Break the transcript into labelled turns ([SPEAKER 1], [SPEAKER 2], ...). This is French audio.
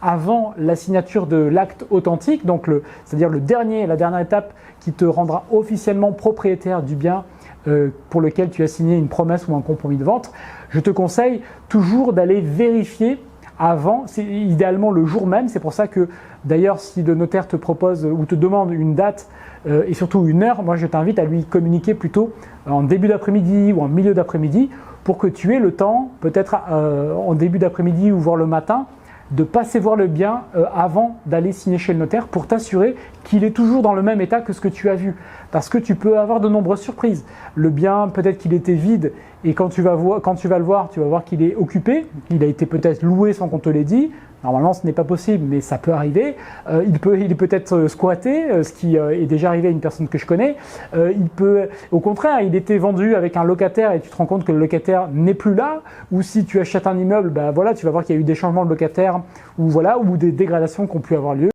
[SPEAKER 1] avant la signature de l'acte authentique, donc c'est-à-dire la dernière étape qui te rendra officiellement propriétaire du bien pour lequel tu as signé une promesse ou un compromis de vente, je te conseille toujours d'aller vérifier avant, c'est idéalement le jour même. C'est pour ça que d'ailleurs si le notaire te propose ou te demande une date et surtout une heure, moi je t'invite à lui communiquer plutôt en début d'après-midi ou en milieu d'après-midi pour que tu aies le temps, peut-être en début d'après-midi ou voire le matin, de passer voir le bien avant d'aller signer chez le notaire pour t'assurer qu'il est toujours dans le même état que ce que tu as vu. Parce que tu peux avoir de nombreuses surprises. Le bien, peut-être qu'il était vide et quand tu vas le voir, tu vas voir qu'il est occupé. Il a été peut-être loué sans qu'on te l'ait dit. Normalement, ce n'est pas possible, mais ça peut arriver. Il est peut-être squatté, ce qui est déjà arrivé à une personne que je connais. Au contraire, il était vendu avec un locataire et tu te rends compte que le locataire n'est plus là. Ou si tu achètes un immeuble, tu vas voir qu'il y a eu des changements de locataire ou des dégradations qui ont pu avoir lieu.